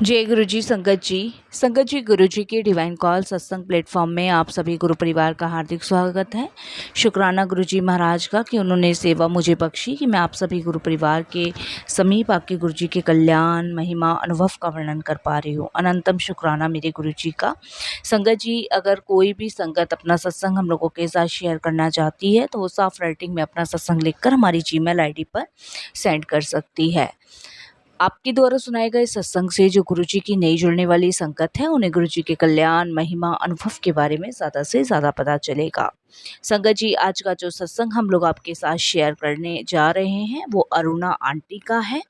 जय गुरु जी। संगत जी गुरु जी के डिवाइन कॉल सत्संग प्लेटफॉर्म में आप सभी गुरु परिवार का हार्दिक स्वागत है। शुक्राना गुरु जी महाराज का कि उन्होंने सेवा मुझे बख्शी कि मैं आप सभी गुरु परिवार के समीप आके गुरु जी के कल्याण महिमा अनुभव का वर्णन कर पा रही हूँ। अनंतम शुक्राना मेरे गुरु जी का। संगत जी, अगर कोई भी संगत अपना सत्संग हम लोगों के साथ शेयर करना चाहती है तो वो साफ राइटिंग में अपना सत्संग लिखकर हमारी जीमेल आईडी पर सेंड कर सकती है। आपके द्वारा सुनाए गए सत्संग से जो गुरुजी की नई जुड़ने वाली संगत है उन्हें गुरुजी के कल्याण महिमा अनुभव के बारे में ज़्यादा से ज़्यादा पता चलेगा। संगत जी, आज का जो सत्संग हम लोग आपके साथ शेयर करने जा रहे हैं वो अरुणा आंटी का है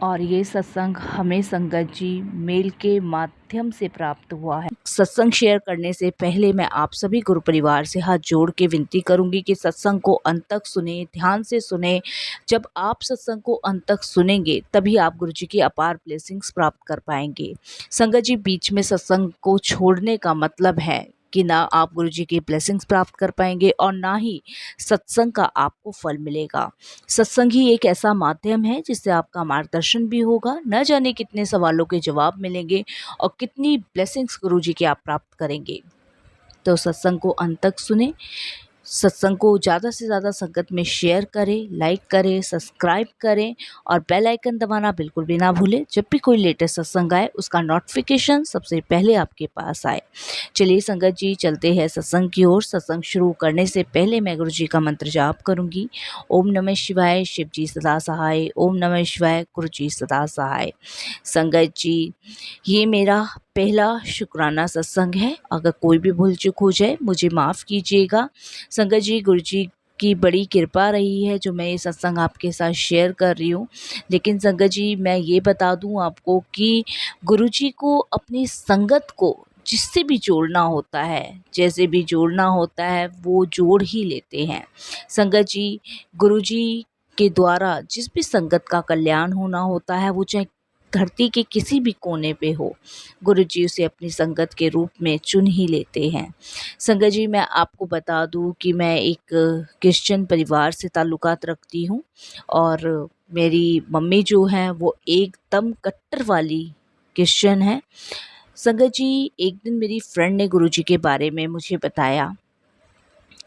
और ये सत्संग हमें संगत जी मेल के माध्यम से प्राप्त हुआ है। सत्संग शेयर करने से पहले मैं आप सभी गुरु परिवार से हाथ जोड़ के विनती करूंगी कि सत्संग को अंत तक सुने, ध्यान से सुने। जब आप सत्संग को अंत तक सुनेंगे तभी आप गुरु जी की अपार ब्लेसिंग्स प्राप्त कर पाएंगे। संगत जी, बीच में सत्संग को छोड़ने का मतलब है कि ना आप गुरु जी की ब्लेसिंग्स प्राप्त कर पाएंगे और ना ही सत्संग का आपको फल मिलेगा। सत्संग ही एक ऐसा माध्यम है जिससे आपका मार्गदर्शन भी होगा, न जाने कितने सवालों के जवाब मिलेंगे और कितनी ब्लेसिंग्स गुरु जी की आप प्राप्त करेंगे। तो सत्संग को अंत तक सुने, सत्संग को ज़्यादा से ज़्यादा संगत में शेयर करें, लाइक करें, सब्सक्राइब करें और बेल आइकन दबाना बिल्कुल भी ना भूलें। जब भी कोई लेटेस्ट सत्संग आए उसका नोटिफिकेशन सबसे पहले आपके पास आए। चलिए संगत जी, चलते हैं सत्संग की ओर। सत्संग शुरू करने से पहले मैं गुरु जी का मंत्र जाप करूंगी। ओम नमः शिवाय, शिव जी सदा सहाय। ओम नमः शिवाय, गुरु जी सदा सहाय। संगत जी, ये मेरा पहला शुक्राना सत्संग है। अगर कोई भी भूल चूक हो जाए मुझे माफ़ कीजिएगा। संगत जी, गुरु जी की बड़ी कृपा रही है जो मैं ये सत्संग आपके साथ शेयर कर रही हूँ। लेकिन संगत जी, मैं ये बता दूँ आपको कि गुरु जी को अपनी संगत को जिससे भी जोड़ना होता है, जैसे भी जोड़ना होता है वो जोड़ ही लेते हैं। संगत जी, गुरु जी के द्वारा जिस भी संगत का कल्याण होना होता है, वो चाहे धरती के किसी भी कोने पे हो, गुरु जी उसे अपनी संगत के रूप में चुन ही लेते हैं। संगत जी, मैं आपको बता दूं कि मैं एक क्रिश्चियन परिवार से ताल्लुकात रखती हूँ और मेरी मम्मी जो है वो एकदम कट्टर वाली क्रिश्चियन है। संगत जी, एक दिन मेरी फ्रेंड ने गुरु जी के बारे में मुझे बताया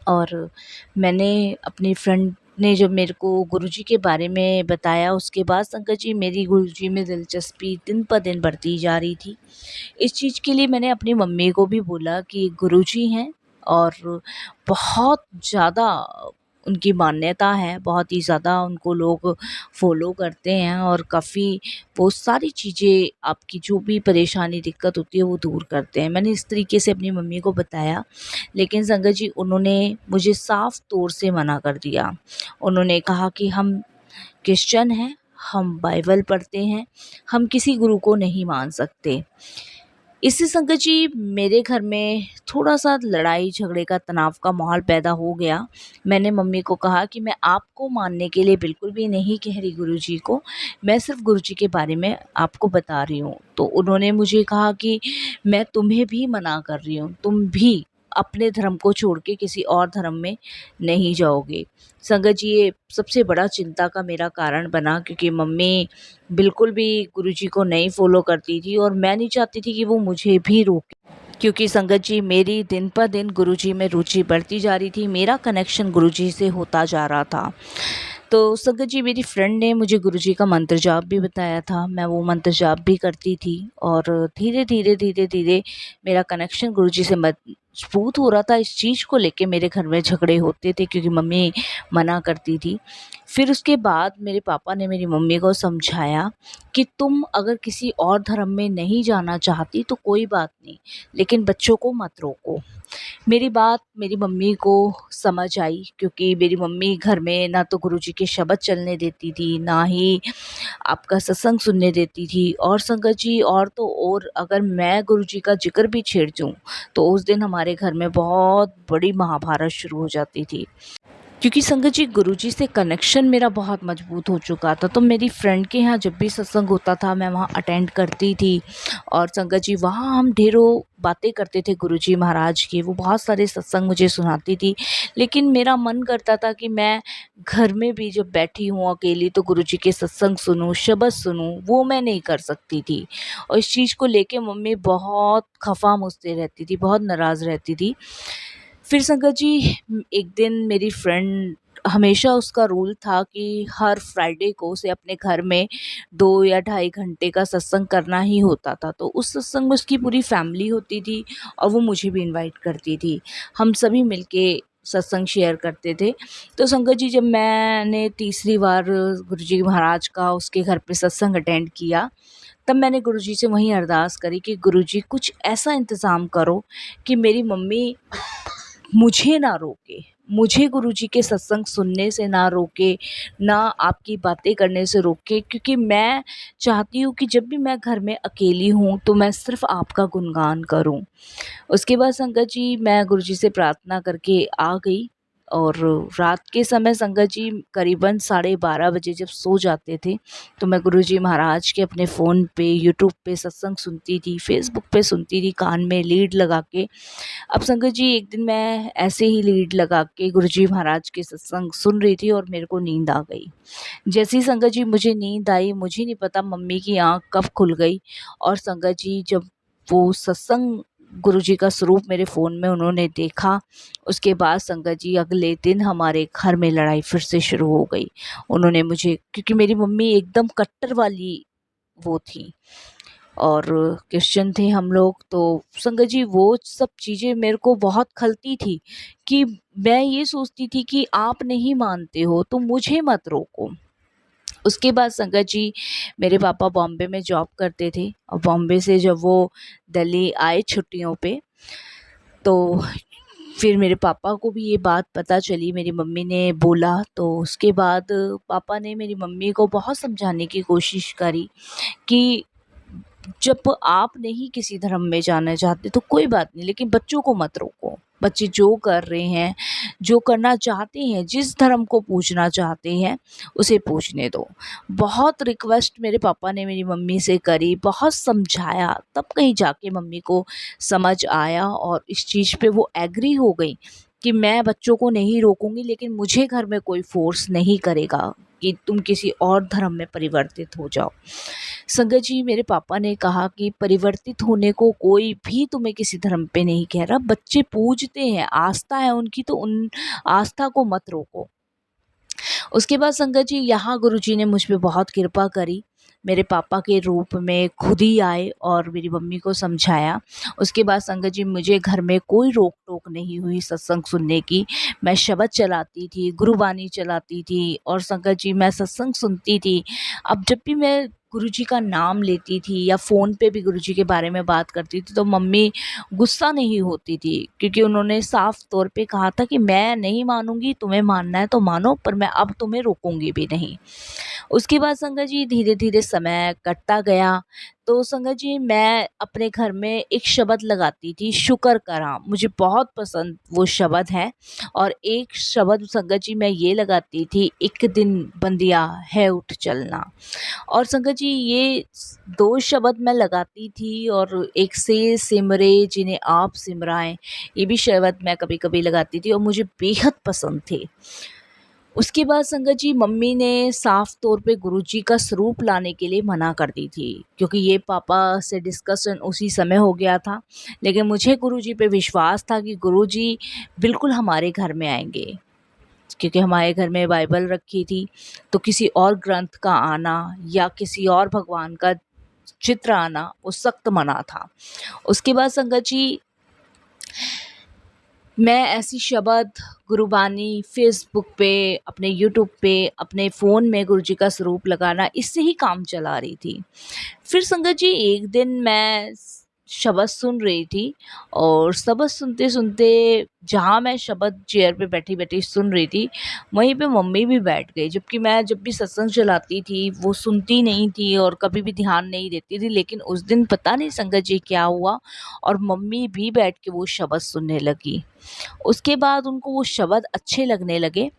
और मैंने अपनी फ्रेंड ने जब मेरे को गुरुजी के बारे में बताया उसके बाद संगत जी मेरी गुरुजी में दिलचस्पी दिन पर दिन बढ़ती जा रही थी। इस चीज़ के लिए मैंने अपनी मम्मी को भी बोला कि गुरुजी हैं और बहुत ज़्यादा उनकी मान्यता है, बहुत ही ज़्यादा उनको लोग फॉलो करते हैं और काफ़ी वो सारी चीज़ें आपकी जो भी परेशानी दिक्कत होती है वो दूर करते हैं। मैंने इस तरीके से अपनी मम्मी को बताया, लेकिन संगत जी उन्होंने मुझे साफ तौर से मना कर दिया। उन्होंने कहा कि हम क्रिश्चियन हैं, हम बाइबल पढ़ते हैं, हम किसी गुरु को नहीं मान सकते। इससे संगत जी मेरे घर में थोड़ा-सा लड़ाई झगड़े का तनाव का माहौल पैदा हो गया। मैंने मम्मी को कहा कि मैं आपको मानने के लिए बिल्कुल भी नहीं कह रही गुरुजी को, मैं सिर्फ़ गुरुजी के बारे में आपको बता रही हूँ। तो उन्होंने मुझे कहा कि मैं तुम्हें भी मना कर रही हूँ, तुम भी अपने धर्म को छोड़ के किसी और धर्म में नहीं जाओगे। संगत जी, ये सबसे बड़ा चिंता का मेरा कारण बना क्योंकि मम्मी बिल्कुल भी गुरुजी को नहीं फ़ॉलो करती थी और मैं नहीं चाहती थी कि वो मुझे भी रोके। क्योंकि संगत जी मेरी दिन पर दिन गुरुजी में रुचि बढ़ती जा रही थी, मेरा कनेक्शन गुरुजी से होता जा रहा था। तो संगत जी मेरी फ्रेंड ने मुझे गुरुजी का मंत्र जाप भी बताया था, मैं वो मंत्र जाप भी करती थी और धीरे-धीरे मेरा कनेक्शन गुरुजी से मजबूत हो रहा था। इस चीज़ को लेके मेरे घर में झगड़े होते थे क्योंकि मम्मी मना करती थी। फिर उसके बाद मेरे पापा ने मेरी मम्मी को समझाया कि तुम अगर किसी और धर्म में नहीं जाना चाहती तो कोई बात नहीं, लेकिन बच्चों को मत रोको। मेरी बात मेरी मम्मी को समझ आई क्योंकि मेरी मम्मी घर में ना तो गुरुजी के शब्द चलने देती थी, ना ही आपका सत्संग सुनने देती थी और संगत जी और तो और अगर मैं गुरुजी का जिक्र भी छेड़ दूँ तो उस दिन हमारे घर में बहुत बड़ी महाभारत शुरू हो जाती थी। क्योंकि संगत जी गुरुजी से कनेक्शन मेरा बहुत मजबूत हो चुका था, तो मेरी फ्रेंड के यहाँ जब भी सत्संग होता था मैं वहाँ अटेंड करती थी। और संगत जी वहाँ हम ढेरों बातें करते थे गुरुजी महाराज की, वो बहुत सारे सत्संग मुझे सुनाती थी। लेकिन मेरा मन करता था कि मैं घर में भी जब बैठी हूँ अकेली तो गुरुजी के सत्संग सुनूँ, शब्द सुनूँ, वो मैं नहीं कर सकती थी। और इस चीज़ को लेके मम्मी बहुत खफा मुझसे रहती थी, बहुत नाराज़ रहती थी। फिर संगत जी एक दिन मेरी फ्रेंड, हमेशा उसका रूल था कि हर फ्राइडे को उसे अपने घर में 2 या ढाई घंटे का सत्संग करना ही होता था। तो उस सत्संग में उसकी पूरी फैमिली होती थी और वो मुझे भी इनवाइट करती थी। हम सभी मिलके सत्संग शेयर करते थे। तो संगत जी जब मैंने तीसरी बार गुरुजी महाराज का उसके घर पे सत्संग अटेंड किया, तब मैंने गुरुजी से वहीं अरदास करी कि गुरुजी कुछ ऐसा इंतज़ाम करो कि मेरी मम्मी मुझे ना रोके, मुझे गुरुजी के सत्संग सुनने से ना रोके, ना आपकी बातें करने से रोके, क्योंकि मैं चाहती हूँ कि जब भी मैं घर में अकेली हूँ तो मैं सिर्फ़ आपका गुणगान करूँ। उसके बाद संगत जी मैं गुरुजी से प्रार्थना करके आ गई। और रात के समय संगत जी करीबन 12:30 बजे जब सो जाते थे तो मैं गुरुजी महाराज के अपने फ़ोन पे यूट्यूब पे सत्संग सुनती थी, फेसबुक पे सुनती थी, कान में लीड लगा के। अब संगत जी एक दिन मैं ऐसे ही लीड लगा के गुरुजी महाराज के सत्संग सुन रही थी और मेरे को नींद आ गई। जैसे ही संगत जी मुझे नींद आई, मुझे नहीं पता मम्मी की आँख कब खुल गई। और संगत जी जब वो सत्संग गुरुजी का स्वरूप मेरे फ़ोन में उन्होंने देखा, उसके बाद संगत जी अगले दिन हमारे घर में लड़ाई फिर से शुरू हो गई। उन्होंने मुझे, क्योंकि मेरी मम्मी एकदम कट्टर वाली वो थी और क्रिश्चियन थे हम लोग, तो संगत जी वो सब चीज़ें मेरे को बहुत खलती थी कि मैं ये सोचती थी कि आप नहीं मानते हो तो मुझे मत रोको। उसके बाद संगत जी मेरे पापा बॉम्बे में जॉब करते थे और बॉम्बे से जब वो दिल्ली आए छुट्टियों पे, तो फिर मेरे पापा को भी ये बात पता चली, मेरी मम्मी ने बोला। तो उसके बाद पापा ने मेरी मम्मी को बहुत समझाने की कोशिश करी कि जब आप नहीं किसी धर्म में जाना चाहते तो कोई बात नहीं, लेकिन बच्चों को मत रोको। बच्चे जो कर रहे हैं, जो करना चाहते हैं, जिस धर्म को पूजना चाहते हैं उसे पूजने दो। बहुत रिक्वेस्ट मेरे पापा ने मेरी मम्मी से करी, बहुत समझाया, तब कहीं जाके मम्मी को समझ आया और इस चीज़ पे वो एग्री हो गई कि मैं बच्चों को नहीं रोकूंगी, लेकिन मुझे घर में कोई फोर्स नहीं करेगा कि तुम किसी और धर्म में परिवर्तित हो जाओ। संगत जी मेरे पापा ने कहा कि परिवर्तित होने को कोई भी तुम्हें किसी धर्म पे नहीं कह रहा, बच्चे पूजते हैं, आस्था है उनकी, तो उन आस्था को मत रोको। उसके बाद संगत जी यहाँ गुरुजी ने मुझ पे बहुत कृपा करी, मेरे पापा के रूप में खुद ही आए और मेरी मम्मी को समझाया। उसके बाद संगत जी मुझे घर में कोई रोक टोक नहीं हुई सत्संग सुनने की। मैं शब्द चलाती थी, गुरुबानी चलाती थी और संगत जी मैं सत्संग सुनती थी। अब जब भी मैं गुरुजी का नाम लेती थी या फ़ोन पे भी गुरुजी के बारे में बात करती थी तो मम्मी गुस्सा नहीं होती थी, क्योंकि उन्होंने साफ तौर पे कहा था कि मैं नहीं मानूंगी, तुम्हें मानना है तो मानो, पर मैं अब तुम्हें रोकूंगी भी नहीं। उसके बाद संगत जी धीरे धीरे समय कटता गया। तो संगत जी मैं अपने घर में एक शब्द लगाती थी, शुक्र करा, मुझे बहुत पसंद वो शब्द है। और एक शब्द संगत जी मैं ये लगाती थी, एक दिन बंदिया है उठ चलना। और संगत जी ये दो शब्द मैं लगाती थी और एक से सिमरे जिन्हें आप सिमराएं, ये भी शब्द मैं कभी कभी लगाती थी और मुझे बेहद पसंद थे। उसके बाद संगत जी मम्मी ने साफ तौर पे गुरुजी का स्वरूप लाने के लिए मना कर दी थी, क्योंकि ये पापा से डिस्कशन उसी समय हो गया था। लेकिन मुझे गुरुजी पे विश्वास था कि गुरुजी बिल्कुल हमारे घर में आएंगे, क्योंकि हमारे घर में बाइबल रखी थी, तो किसी और ग्रंथ का आना या किसी और भगवान का चित्र आना वो सख्त मना था। उसके बाद संगत जी मैं ऐसी शब्द गुरुबानी फेसबुक पे, अपने यूट्यूब पे, अपने फ़ोन में गुरुजी का स्वरूप लगाना, इससे ही काम चला रही थी। फिर संगत जी एक दिन मैं शब्द सुन रही थी और शब्द सुनते सुनते जहाँ मैं शब्द चेयर पे बैठी बैठी सुन रही थी वहीं पे मम्मी भी बैठ गई। जबकि मैं जब भी सत्संग चलाती थी वो सुनती नहीं थी और कभी भी ध्यान नहीं देती थी, लेकिन उस दिन पता नहीं संगत जी क्या हुआ और मम्मी भी बैठ के वो शब्द सुनने लगी। उसके बाद उनको वो शब्द अच्छे लगने लगे।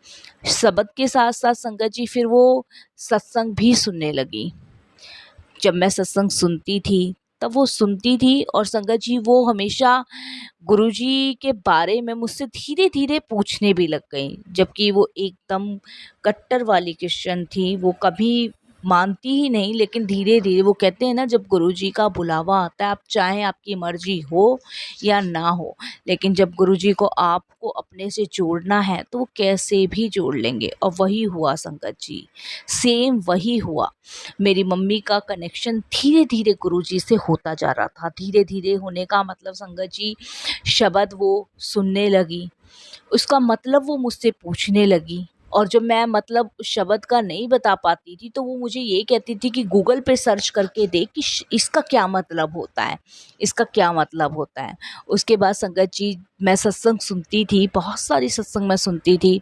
शब्द के साथ साथ संगत जी फिर वो सत्संग भी सुनने लगी। जब मैं सत्संग सुनती थी तब वो सुनती थी और संगत जी वो हमेशा गुरुजी के बारे में मुझसे धीरे धीरे पूछने भी लग गई। जबकि वो एकदम कट्टर वाली क्रिश्चियन थी, वो कभी मानती ही नहीं, लेकिन धीरे धीरे वो कहते हैं ना, जब गुरुजी का बुलावा आता है, आप चाहे आपकी मर्जी हो या ना हो, लेकिन जब गुरुजी को आपको अपने से जोड़ना है तो वो कैसे भी जोड़ लेंगे। और वही हुआ संगत जी, सेम वही हुआ। मेरी मम्मी का कनेक्शन धीरे धीरे गुरुजी से होता जा रहा था। धीरे धीरे होने का मतलब संगत जी, शब्द वो सुनने लगी, उसका मतलब वो मुझसे पूछने लगी। और जब मैं मतलब शब्द का नहीं बता पाती थी तो वो मुझे ये कहती थी कि गूगल पे सर्च करके देख कि इसका क्या मतलब होता है, इसका क्या मतलब होता है। उसके बाद संगत जी मैं सत्संग सुनती थी, बहुत सारी सत्संग मैं सुनती थी,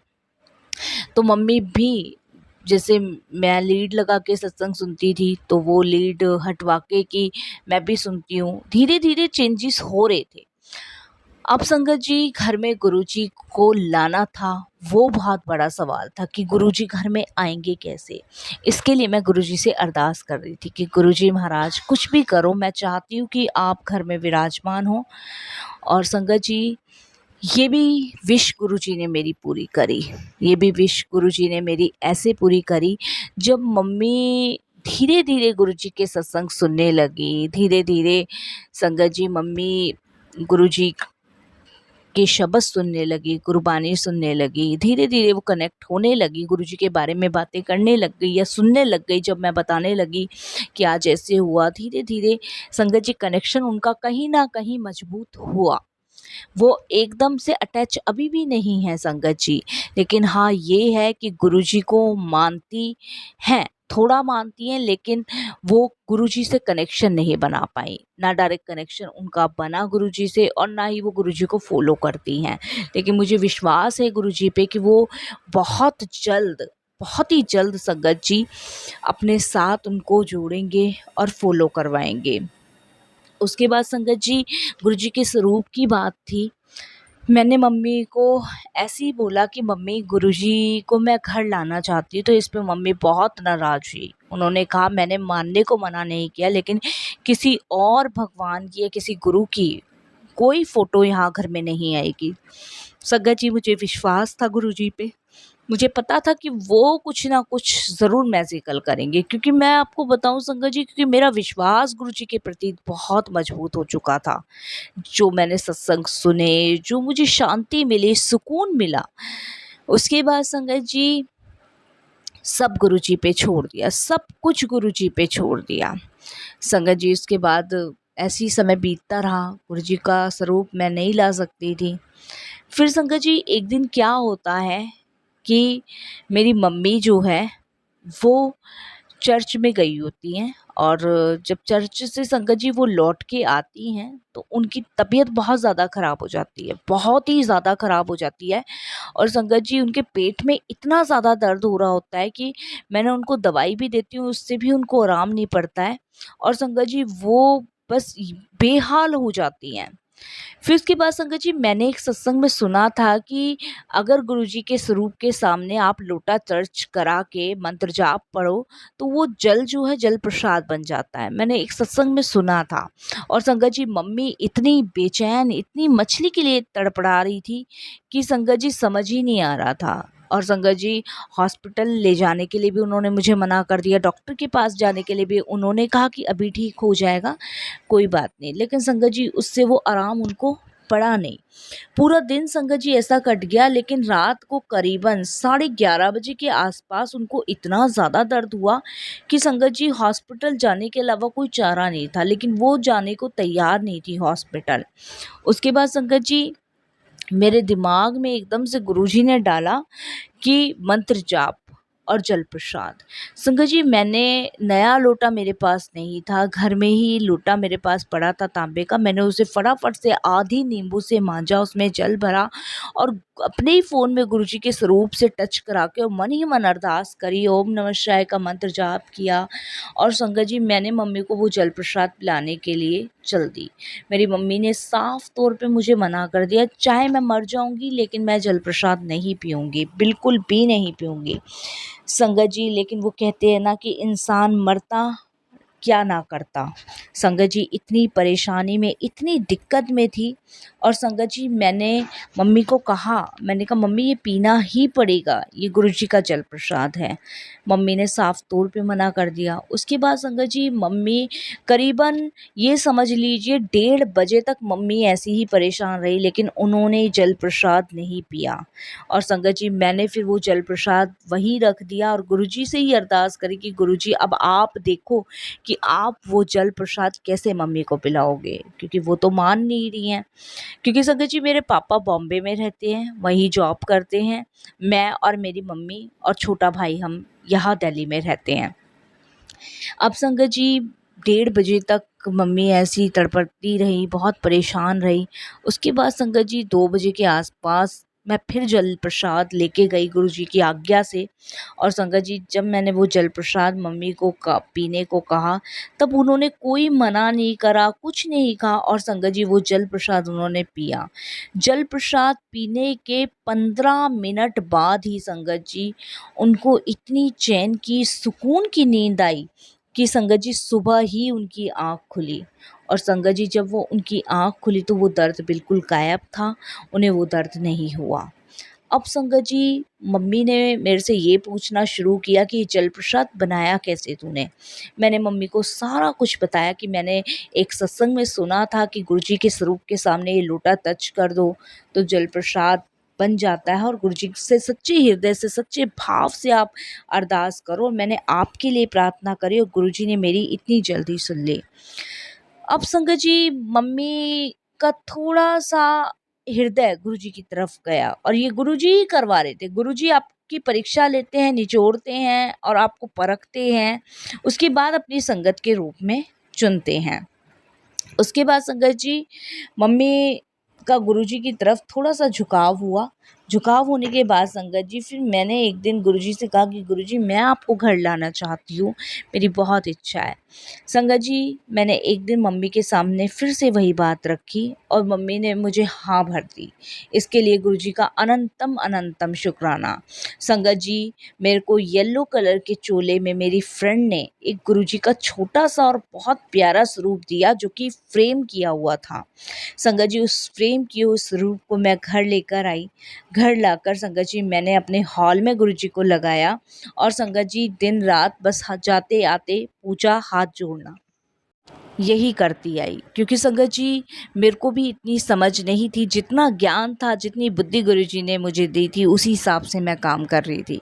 तो मम्मी भी जैसे मैं लीड लगा के सत्संग सुनती थी तो वो लीड हटवा के कि मैं भी सुनती हूँ। धीरे धीरे चेंजेस हो रहे थे। अब संगत जी घर में गुरुजी को लाना था, वो बहुत बड़ा सवाल था कि गुरुजी घर में आएंगे कैसे। इसके लिए मैं गुरुजी से अरदास कर रही थी कि गुरुजी महाराज कुछ भी करो, मैं चाहती हूँ कि आप घर में विराजमान हो। और संगत जी ये भी विश गुरुजी ने मेरी पूरी करी। ये भी विश गुरुजी ने मेरी ऐसे पूरी करी, जब मम्मी धीरे धीरे गुरुजी के सत्संग सुनने लगी। धीरे धीरे संगत जी मम्मी गुरुजी के शब्द सुनने लगी, गुरबानी सुनने लगी। धीरे धीरे वो कनेक्ट होने लगी, गुरुजी के बारे में बातें करने लग गई या सुनने लग गई। जब मैं बताने लगी कि आज ऐसे हुआ, धीरे धीरे संगत जी कनेक्शन उनका कहीं ना कहीं मजबूत हुआ। वो एकदम से अटैच अभी भी नहीं है संगत जी, लेकिन हाँ ये है कि गुरुजी को मानती हैं, थोड़ा मानती हैं, लेकिन वो गुरुजी से कनेक्शन नहीं बना पाई। ना डायरेक्ट कनेक्शन उनका बना गुरुजी से और ना ही वो गुरुजी को फॉलो करती हैं। लेकिन मुझे विश्वास है गुरुजी पे कि वो बहुत जल्द, बहुत ही जल्द संगत जी अपने साथ उनको जोड़ेंगे और फॉलो करवाएंगे। उसके बाद संगत जी गुरुजी के स्वरूप की बात थी। मैंने मम्मी को ऐसे ही बोला कि मम्मी गुरुजी को मैं घर लाना चाहती हूँ, तो इस पे मम्मी बहुत नाराज़ हुई। उन्होंने कहा मैंने मानने को मना नहीं किया, लेकिन किसी और भगवान की या किसी गुरु की कोई फ़ोटो यहाँ घर में नहीं आएगी। संगत जी मुझे विश्वास था गुरुजी पे, मुझे पता था कि वो कुछ ना कुछ ज़रूर मैजिकल करेंगे, क्योंकि मैं आपको बताऊं संगत जी, क्योंकि मेरा विश्वास गुरुजी के प्रति बहुत मजबूत हो चुका था। जो मैंने सत्संग सुने, जो मुझे शांति मिली, सुकून मिला, उसके बाद संगत जी सब गुरुजी पे छोड़ दिया, सब कुछ गुरुजी पे छोड़ दिया। संगत जी उसके बाद ऐसी समय बीतता रहा, गुरुजी का स्वरूप मैं नहीं ला सकती थी। फिर संगत जी एक दिन क्या होता है कि मेरी मम्मी जो है वो चर्च में गई होती हैं, और जब चर्च से संगत जी वो लौट के आती हैं तो उनकी तबीयत बहुत ज़्यादा ख़राब हो जाती है, बहुत ही ज़्यादा ख़राब हो जाती है। और संगत जी उनके पेट में इतना ज़्यादा दर्द हो रहा होता है कि मैंने उनको दवाई भी देती हूँ, उससे भी उनको आराम नहीं पड़ता है। और संगत जी वो बस बेहाल हो जाती हैं। फिर उसके बाद संगत जी मैंने एक सत्संग में सुना था कि अगर गुरुजी के स्वरूप के सामने आप लोटा चर्च करा के मंत्र जाप पढ़ो तो वो जल जो है जल प्रसाद बन जाता है। मैंने एक सत्संग में सुना था। और संगत जी मम्मी इतनी बेचैन, इतनी मछली के लिए तड़पड़ा रही थी कि संगत जी समझ ही नहीं आ रहा था। और संगत जी हॉस्पिटल ले जाने के लिए भी उन्होंने मुझे मना कर दिया, डॉक्टर के पास जाने के लिए भी उन्होंने कहा कि अभी ठीक हो जाएगा, कोई बात नहीं। लेकिन संगत जी उससे वो आराम उनको पड़ा नहीं। पूरा दिन संगत जी ऐसा कट गया, लेकिन रात को करीबन 11:30 बजे के आसपास उनको इतना ज़्यादा दर्द हुआ कि संगत जी हॉस्पिटल जाने के अलावा कोई चारा नहीं था, लेकिन वो जाने को तैयार नहीं थी हॉस्पिटल। उसके बाद संगत जी मेरे दिमाग में एकदम से गुरुजी ने डाला कि मंत्र जाप, और जल प्रसाद। संगत जी, मैंने नया लोटा मेरे पास नहीं था, घर में ही लोटा मेरे पास पड़ा था तांबे का। मैंने उसे फटाफट से आधी नींबू से मांजा, उसमें जल भरा और अपने ही फ़ोन में गुरुजी के स्वरूप से टच करा के और मन ही मन अरदास करी, ओम नमः शिवाय का मंत्र जाप किया और संगत जी मैंने मम्मी को वो जल प्रसाद पिलाने के लिए चल दी। मेरी मम्मी ने साफ तौर पे मुझे मना कर दिया, चाहे मैं मर जाऊंगी लेकिन मैं जल प्रसाद नहीं पीऊंगी, बिल्कुल भी नहीं पीऊंगी। संगत जी, लेकिन वो कहते हैं ना कि इंसान मरता क्या ना करता। संगत जी इतनी परेशानी में, इतनी दिक्कत में थी और संगत जी मैंने मम्मी को कहा, मैंने कहा मम्मी ये पीना ही पड़ेगा, ये गुरुजी का जल प्रसाद है। मम्मी ने साफ तौर पे मना कर दिया। उसके बाद संगत जी मम्मी करीबन ये समझ लीजिए 1:30 बजे तक मम्मी ऐसी ही परेशान रही, लेकिन उन्होंने जल प्रसाद नहीं पिया। और संगत जी मैंने फिर वो जल प्रसाद वहीं रख दिया और गुरुजी से ही अरदास करी कि गुरुजी अब आप देखो कि आप वो जल प्रसाद कैसे मम्मी को पिलाओगे, क्योंकि वो तो मान नहीं रही हैं। क्योंकि संगत जी मेरे पापा बॉम्बे में रहते हैं, वहीं जॉब करते हैं, मैं और मेरी मम्मी और छोटा भाई हम यहाँ दिल्ली में रहते हैं। अब संगत जी 1:30 बजे तक मम्मी ऐसी तड़पती रही, बहुत परेशान रही। उसके बाद संगत जी 2 बजे के आसपास मैं फिर जल प्रसाद लेके गई गुरुजी की आज्ञा से। और संगत जी जब मैंने वो जल प्रसाद मम्मी को पीने को कहा, तब उन्होंने कोई मना नहीं करा, कुछ नहीं कहा और संगत जी वो जल प्रसाद उन्होंने पिया। जल प्रसाद पीने के 15 मिनट बाद ही संगत जी उनको इतनी चैन की, सुकून की नींद आई कि संगत जी सुबह ही उनकी आँख खुली। और संगत जी जब वो उनकी आँख खुली तो वो दर्द बिल्कुल गायब था, उन्हें वो दर्द नहीं हुआ। अब संगत जी मम्मी ने मेरे से ये पूछना शुरू किया कि जल प्रसाद बनाया कैसे तूने। मैंने मम्मी को सारा कुछ बताया कि मैंने एक सत्संग में सुना था कि गुरुजी के स्वरूप के सामने ये लोटा टच कर दो तो जल प्रसाद बन जाता है और गुरुजी से सच्चे हृदय से, सच्चे भाव से आप अरदास करो। मैंने आपके लिए प्रार्थना करी और गुरुजी ने मेरी इतनी जल्दी सुन ली। अब संगत जी मम्मी का थोड़ा-सा हृदय गुरुजी की तरफ गया और ये गुरुजी ही करवा रहे थे। गुरुजी आपकी परीक्षा लेते हैं, निचोड़ते हैं और आपको परखते हैं, उसके बाद अपनी संगत के रूप में चुनते हैं। उसके बाद संगत जी मम्मी का गुरुजी की तरफ थोड़ा-सा झुकाव हुआ। झुकाव होने के बाद संगत जी फिर मैंने एक दिन गुरुजी से कहा कि गुरुजी मैं आपको घर लाना चाहती हूँ, मेरी बहुत इच्छा है। संगत जी मैंने एक दिन मम्मी के सामने फिर से वही बात रखी और मम्मी ने मुझे हाँ भर दी। इसके लिए गुरुजी का अनंतम अनंतम शुक्राना। संगत जी मेरे को येलो कलर के चोले में मेरी फ्रेंड ने एक गुरुजी का छोटा-सा और बहुत प्यारा स्वरूप दिया जो कि फ्रेम किया हुआ था। संगत जी उस फ्रेम किए हुए स्वरूप को मैं घर लेकर आई। घर लाकर संगत जी मैंने अपने हॉल में गुरुजी को लगाया और संगत जी दिन रात बस जाते आते पूजा हाथ जोड़ना यही करती आई, क्योंकि संगत जी मेरे को भी इतनी समझ नहीं थी, जितना ज्ञान था, जितनी बुद्धि गुरुजी ने मुझे दी थी उसी हिसाब से मैं काम कर रही थी।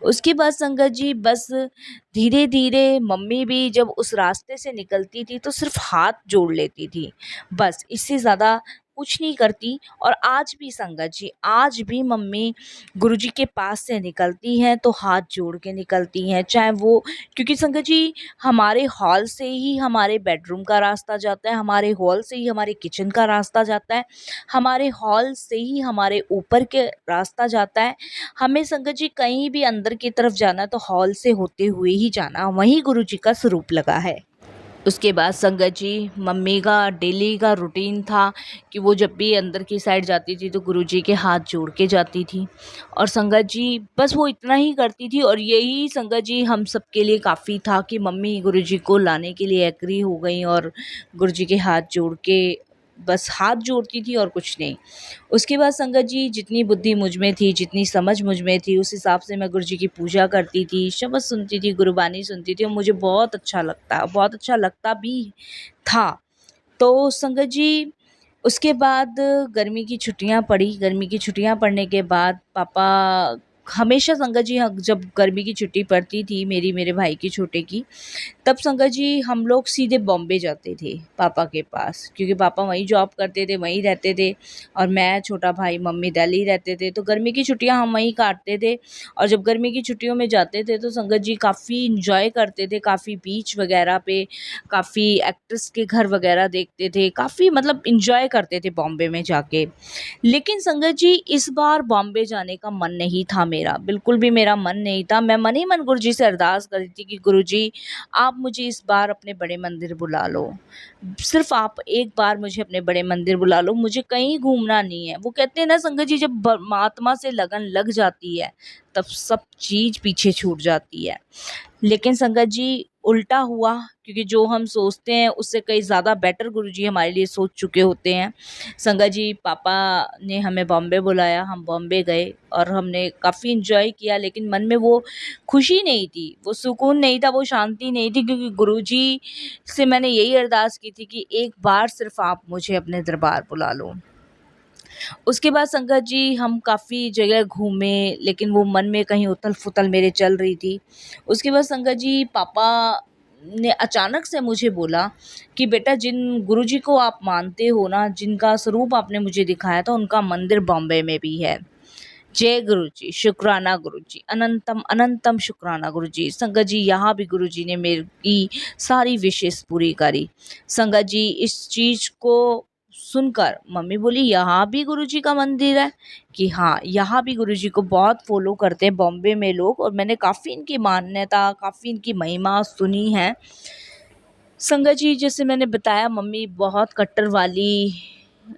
उसके बाद संगत जी बस धीरे धीरे मम्मी भी जब उस रास्ते से निकलती थी तो सिर्फ हाथ जोड़ लेती थी, बस इससे ज़्यादा कुछ नहीं करती। और आज भी संगत जी, आज भी मम्मी गुरुजी के पास से निकलती हैं तो हाथ जोड़ के निकलती हैं, चाहे वो, क्योंकि संगत जी हमारे हॉल से ही हमारे बेडरूम का रास्ता जाता है, हमारे हॉल से ही हमारे किचन का रास्ता जाता है, हमारे हॉल से ही हमारे ऊपर के रास्ता जाता है। हमें संगत जी कहीं भी अंदर की तरफ जाना है तो हॉल से होते हुए ही जाना, वहीं गुरुजी का स्वरूप लगा है। उसके बाद संगत जी मम्मी का डेली का रूटीन था कि वो जब भी अंदर की साइड जाती थी तो गुरुजी के हाथ जोड़ के जाती थी। और संगत जी बस वो इतना ही करती थी और यही संगत जी हम सबके लिए काफ़ी था कि मम्मी गुरुजी को लाने के लिए एग्री हो गई और गुरुजी के हाथ जोड़ के बस हाथ जोड़ती थी और कुछ नहीं। उसके बाद संगत जी जितनी बुद्धि मुझ में थी, जितनी समझ मुझ में थी, उस हिसाब से मैं गुरुजी की पूजा करती थी, शब्द सुनती थी, गुरबानी सुनती थी और मुझे बहुत अच्छा लगता भी था। तो संगत जी उसके बाद गर्मी की छुट्टियां पड़ी। गर्मी की छुट्टियां पड़ने के बाद पापा हमेशा संगत जी जब गर्मी की छुट्टी पड़ती थी मेरी मेरे भाई की छोटे की, तब संगत जी हम लोग सीधे बॉम्बे जाते थे पापा के पास, क्योंकि पापा वहीं जॉब करते थे, वहीं रहते थे और मैं छोटा भाई मम्मी दिल्ली रहते थे, तो गर्मी की छुट्टियां हम वहीं काटते थे। और जब गर्मी की छुट्टियों में जाते थे तो संगत जी काफ़ी इंजॉय करते थे, काफ़ी बीच वगैरह पे, काफ़ी एक्ट्रेस के घर वगैरह देखते थे, काफ़ी मतलब इंजॉय करते थे बॉम्बे में जाके। लेकिन संगत जी इस बार बॉम्बे जाने का मन नहीं था मेरा, बिल्कुल भी मेरा मन नहीं था। मैं मन ही मन गुरुजी से अरदास कर रही थी कि गुरुजी आप मुझे इस बार अपने बड़े मंदिर बुला लो, सिर्फ आप एक बार मुझे अपने बड़े मंदिर बुला लो, मुझे कहीं घूमना नहीं है। वो कहते हैं ना संगत जी, जब परमात्मा से लगन लग जाती है तब सब चीज पीछे छूट जाती है। लेकिन संगत जी उल्टा हुआ, क्योंकि जो हम सोचते हैं उससे कहीं ज़्यादा बेटर गुरुजी हमारे लिए सोच चुके होते हैं। संगत जी पापा ने हमें बॉम्बे बुलाया, हम बॉम्बे गए और हमने काफ़ी इंजॉय किया, लेकिन मन में वो खुशी नहीं थी, वो सुकून नहीं था, वो शांति नहीं थी, क्योंकि गुरुजी से मैंने यही अरदास की थी कि एक बार सिर्फ आप मुझे अपने दरबार बुला लो। उसके बाद संगत जी हम काफ़ी जगह घूमे, लेकिन वो मन में कहीं उथल-फुथल मेरे चल रही थी। उसके बाद संगत जी पापा ने अचानक से मुझे बोला कि बेटा जिन गुरुजी को आप मानते हो ना, जिनका स्वरूप आपने मुझे दिखाया था, उनका मंदिर बॉम्बे में भी है। जय गुरुजी, शुक्राना गुरुजी, अनंतम अनंतम शुक्राना गुरुजी। संगत जी यहाँ भी गुरुजी ने मेरी सारी विशेष पूरी करी। संगत जी इस चीज़ को सुनकर मम्मी बोली यहाँ भी गुरुजी का मंदिर है, कि हाँ यहाँ भी गुरुजी को बहुत फॉलो करते हैं बॉम्बे में लोग, और मैंने काफ़ी इनकी मान्यता, काफ़ी इनकी महिमा सुनी है। संगत जी जैसे मैंने बताया मम्मी बहुत कट्टरवादी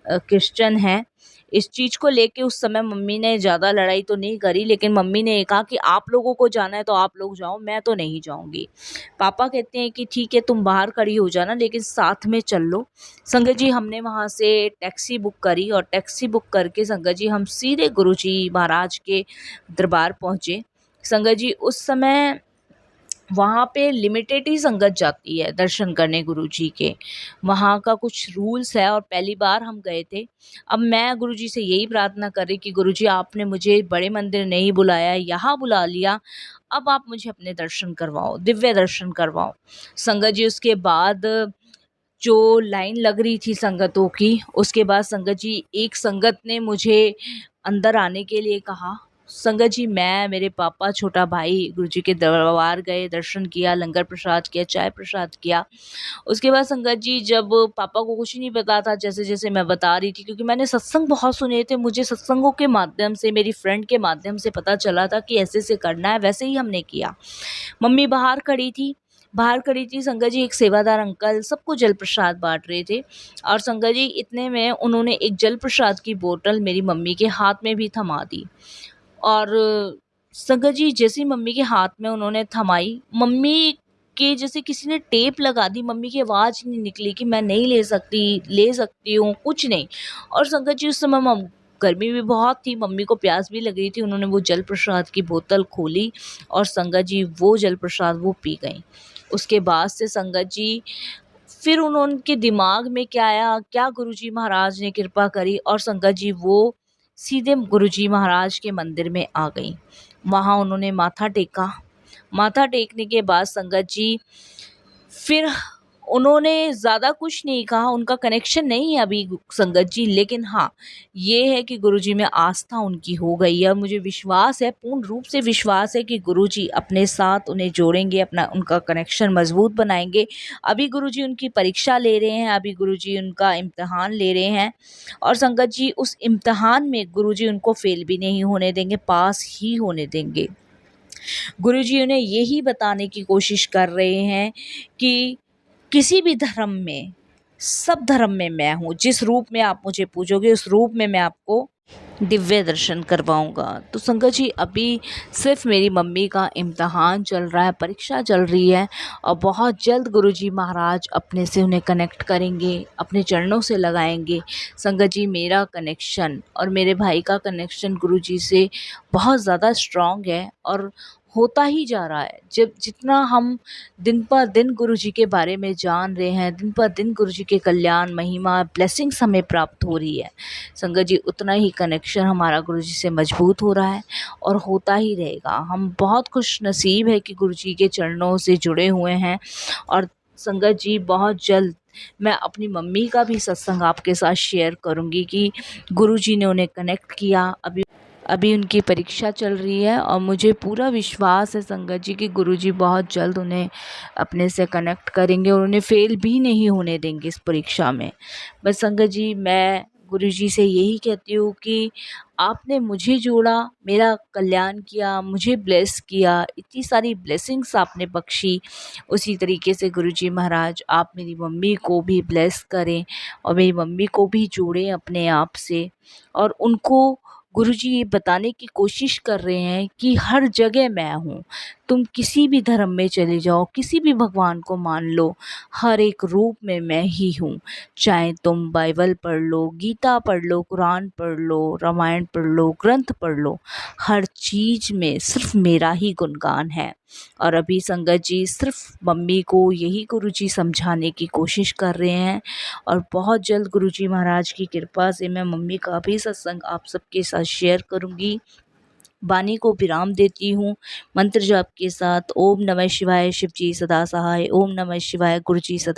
क्रिश्चियन है। इस चीज़ को लेके उस समय मम्मी ने ज़्यादा लड़ाई तो नहीं करी, लेकिन मम्मी ने ये कहा कि आप लोगों को जाना है तो आप लोग जाओ, मैं तो नहीं जाऊंगी। पापा कहते हैं कि ठीक है तुम बाहर खड़ी हो जाना, लेकिन साथ में चल लो। संगत जी हमने वहाँ से टैक्सी बुक करी और टैक्सी बुक करके संगत जी हम सीधे गुरुजी महाराज के दरबार पहुँचे। संगत जी उस समय वहाँ पे लिमिटेड ही संगत जाती है दर्शन करने गुरुजी के, वहाँ का कुछ रूल्स है और पहली बार हम गए थे। अब मैं गुरुजी से यही प्रार्थना कर रही कि गुरुजी आपने मुझे बड़े मंदिर नहीं बुलाया, यहाँ बुला लिया, अब आप मुझे अपने दर्शन करवाओ, दिव्य दर्शन करवाओ। संगत जी उसके बाद जो लाइन लग रही थी संगतों की, उसके बाद संगत जी एक संगत ने मुझे अंदर आने के लिए कहा। संगत जी मैं, मेरे पापा, छोटा भाई गुरुजी के दरबार गए, दर्शन किया, लंगर प्रसाद किया, चाय प्रसाद किया। उसके बाद संगत जी जब पापा को कुछ नहीं पता था, जैसे-जैसे मैं बता रही थी, क्योंकि मैंने सत्संग बहुत सुने थे, मुझे सत्संगों के माध्यम से, मेरी फ्रेंड के माध्यम से पता चला था कि ऐसे-ऐसे करना है, वैसे ही हमने किया। मम्मी बाहर खड़ी थी संगत जी, एक सेवादार अंकल सबको जल प्रसाद बाँट रहे थे और संगत जी इतने में उन्होंने एक जल प्रसाद की बोतल मेरी मम्मी के हाथ में भी थमा दी। और संगत जी जैसे ही मम्मी के हाथ में उन्होंने थमाई, मम्मी के जैसे किसी ने टेप लगा दी, मम्मी की आवाज़ नहीं निकली कि मैं नहीं ले सकती हूँ, कुछ नहीं। और संगत जी उस समय गर्मी भी बहुत थी, मम्मी को प्यास भी लग रही थी, उन्होंने वो जल प्रसाद की बोतल खोली और संगत जी वो जल प्रसाद वो पी गईं। उसके बाद से संगत जी फिर उनके दिमाग में क्या आया, क्या गुरुजी महाराज ने कृपा करी और संगत जी वो सीधे गुरुजी महाराज के मंदिर में आ गई। वहाँ उन्होंने माथा टेका। माथा टेकने के बाद संगत जी फिर उन्होंने ज़्यादा कुछ नहीं कहा, उनका कनेक्शन नहीं है अभी संगत जी, लेकिन हाँ, ये है कि गुरुजी में आस्था उनकी हो गई है। मुझे विश्वास है, पूर्ण रूप से विश्वास है कि गुरुजी अपने साथ उन्हें जोड़ेंगे, अपना उनका कनेक्शन मज़बूत बनाएँगे। अभी गुरुजी उनकी परीक्षा ले रहे हैं, अभी गुरुजी उनका इम्तिहान ले रहे हैं और संगत जी उस इम्तिहान में गुरुजी उनको फ़ेल भी नहीं होने देंगे, पास ही होने देंगे। गुरुजी उन्हें यही बताने की कोशिश कर रहे हैं कि किसी भी धर्म में, सब धर्म में मैं हूँ। जिस रूप में आप मुझे पूजोगे उस रूप में मैं आपको दिव्य दर्शन करवाऊँगा। तो संगत जी अभी सिर्फ़ मेरी मम्मी का इम्तिहान चल रहा है, परीक्षा चल रही है और बहुत जल्द गुरुजी महाराज अपने से उन्हें कनेक्ट करेंगे, अपने चरणों से लगाएँगे। संगत जी मेरा कनेक्शन और मेरे भाई का कनेक्शन गुरुजी से बहुत ज़्यादा स्ट्रॉन्ग है और होता ही जा रहा है। जब जितना हम दिन पर दिन गुरु जी के बारे में जान रहे हैं, दिन पर दिन गुरु जी के कल्याण, महिमा, ब्लेसिंग्स हमें प्राप्त हो रही है, संगत जी उतना ही कनेक्शन हमारा गुरु जी से मजबूत हो रहा है और होता ही रहेगा। हम बहुत खुश नसीब है कि गुरु जी के चरणों से जुड़े हुए हैं। और संगत जी बहुत जल्द मैं अपनी मम्मी का भी सत्संग आपके साथ शेयर करूंगी कि गुरु जी ने उन्हें कनेक्ट किया। अभी उनकी परीक्षा चल रही है और मुझे पूरा विश्वास है संगत जी कि गुरुजी बहुत जल्द उन्हें अपने से कनेक्ट करेंगे और उन्हें फेल भी नहीं होने देंगे इस परीक्षा में। बस संगत जी मैं गुरुजी से यही कहती हूँ कि आपने मुझे जोड़ा, मेरा कल्याण किया, मुझे ब्लेस किया, इतनी सारी ब्लेसिंग्स आपने बख्शी। उसी तरीके से गुरुजी महाराज आप मेरी मम्मी को भी ब्लेस करें और मेरी मम्मी को भी जोड़ें अपने आप से। और उनको गुरुजी ये बताने की कोशिश कर रहे हैं कि हर जगह मैं हूँ। तुम किसी भी धर्म में चले जाओ, किसी भी भगवान को मान लो, हर एक रूप में मैं ही हूँ। चाहे तुम बाइबल पढ़ लो, गीता पढ़ लो, कुरान पढ़ लो, रामायण पढ़ लो, ग्रंथ पढ़ लो, हर चीज़ में सिर्फ मेरा ही गुणगान है। और अभी संगत जी सिर्फ मम्मी को यही गुरुजी समझाने की कोशिश कर रहे हैं और बहुत जल्द गुरुजी महाराज की कृपा से मैं मम्मी का भी सत्संग आप सबके साथ शेयर करूंगी। वाणी को विराम देती हूँ मंत्र जाप के साथ। ओम नमः शिवाय, शिव जी सदा सहाय। ओम नमः शिवाय, गुरु जी सदा